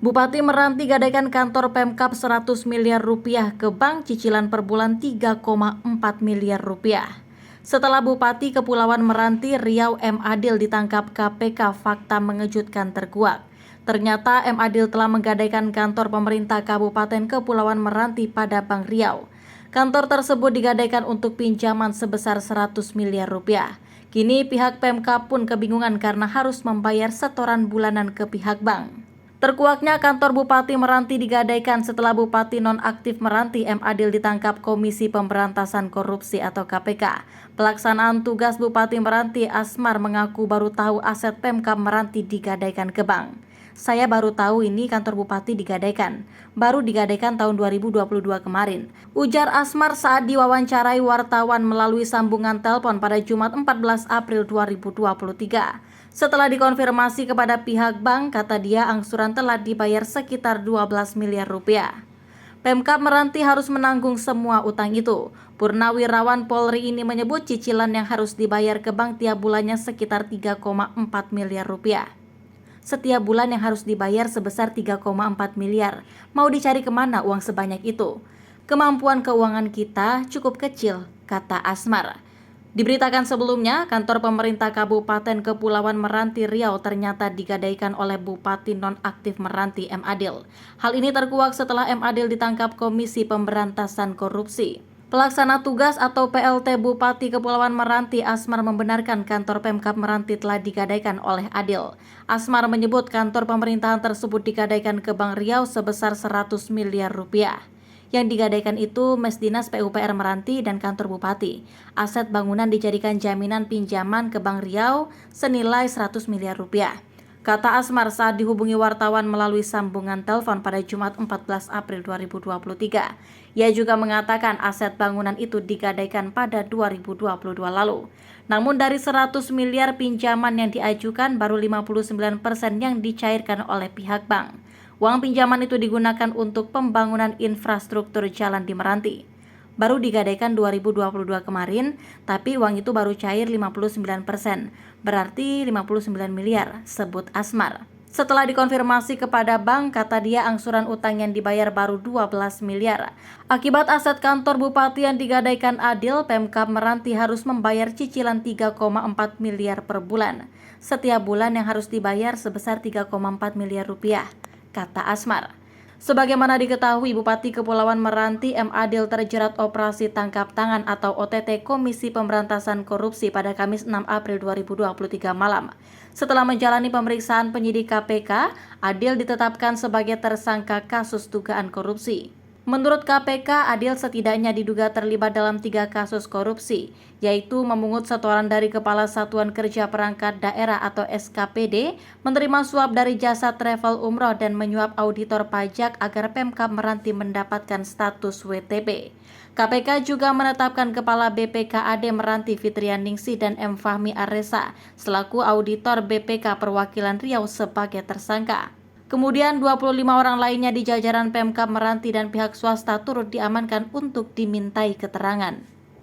Bupati Meranti gadaikan kantor Pemkab 100 miliar rupiah ke bank, cicilan per bulan 3,4 miliar rupiah. Setelah Bupati Kepulauan Meranti Riau M. Adil ditangkap KPK, fakta mengejutkan terkuak. Ternyata M. Adil telah menggadaikan kantor pemerintah Kabupaten Kepulauan Meranti pada Bank Riau. Kantor tersebut digadaikan untuk pinjaman sebesar 100 miliar rupiah. Kini pihak Pemkab pun kebingungan karena harus membayar setoran bulanan ke pihak bank. Terkuaknya kantor Bupati Meranti digadaikan setelah Bupati Nonaktif Meranti M. Adil ditangkap Komisi Pemberantasan Korupsi atau KPK. Pelaksanaan tugas Bupati Meranti Asmar mengaku baru tahu aset Pemkab Meranti digadaikan ke bank. Saya baru tahu ini kantor Bupati digadaikan. Baru digadaikan tahun 2022 kemarin. Ujar Asmar saat diwawancarai wartawan melalui sambungan telepon pada Jumat 14 April 2023. Setelah dikonfirmasi kepada pihak bank, kata dia angsuran telah dibayar sekitar 12 miliar rupiah. Pemkab Meranti harus menanggung semua utang itu. Purnawirawan Polri ini menyebut cicilan yang harus dibayar ke bank tiap bulannya sekitar 3,4 miliar rupiah. Setiap bulan yang harus dibayar sebesar 3,4 miliar. Mau dicari kemana uang sebanyak itu? Kemampuan keuangan kita cukup kecil, kata Asmar. Diberitakan sebelumnya, kantor pemerintah Kabupaten Kepulauan Meranti Riau ternyata digadaikan oleh Bupati Nonaktif Meranti M. Adil. Hal ini terkuak setelah M. Adil ditangkap Komisi Pemberantasan Korupsi. Pelaksana tugas atau PLT Bupati Kepulauan Meranti Asmar membenarkan kantor Pemkab Meranti telah digadaikan oleh Adil. Asmar menyebut kantor pemerintahan tersebut digadaikan ke Bank Riau sebesar 100 miliar rupiah. Yang digadaikan itu Mes Dinas PUPR Meranti dan kantor Bupati. Aset bangunan dijadikan jaminan pinjaman ke Bank Riau senilai 100 miliar rupiah. Kata Asmar saat dihubungi wartawan melalui sambungan telepon pada Jumat 14 April 2023. Ia juga mengatakan aset bangunan itu digadaikan pada 2022 lalu. Namun dari 100 miliar pinjaman yang diajukan baru 59% yang dicairkan oleh pihak bank. Uang pinjaman itu digunakan untuk pembangunan infrastruktur jalan di Meranti. Baru digadaikan 2022 kemarin, tapi uang itu baru cair 59%, berarti 59 miliar, sebut Asmar. Setelah dikonfirmasi kepada bank, kata dia angsuran utang yang dibayar baru 12 miliar. Akibat aset kantor Bupati yang digadaikan Adil, Pemkab Meranti harus membayar cicilan 3,4 miliar per bulan. Setiap bulan yang harus dibayar sebesar 3,4 miliar rupiah. Kata Asmar. Sebagaimana diketahui, Bupati Kepulauan Meranti M. Adil terjerat operasi tangkap tangan atau OTT Komisi Pemberantasan Korupsi pada Kamis 6 April 2023 malam. Setelah menjalani pemeriksaan penyidik KPK, Adil ditetapkan sebagai tersangka kasus dugaan korupsi. Menurut KPK, Adil setidaknya diduga terlibat dalam 3 kasus korupsi, yaitu memungut setoran dari Kepala Satuan Kerja Perangkat Daerah atau SKPD, menerima suap dari jasa travel umroh, dan menyuap auditor pajak agar Pemkab Meranti mendapatkan status WTP. KPK juga menetapkan Kepala BPKAD Meranti Fitrianingsih dan M. Fahmi Aresa selaku auditor BPK Perwakilan Riau sebagai tersangka. Kemudian 25 orang lainnya di jajaran Pemkab Meranti dan pihak swasta turut diamankan untuk dimintai keterangan.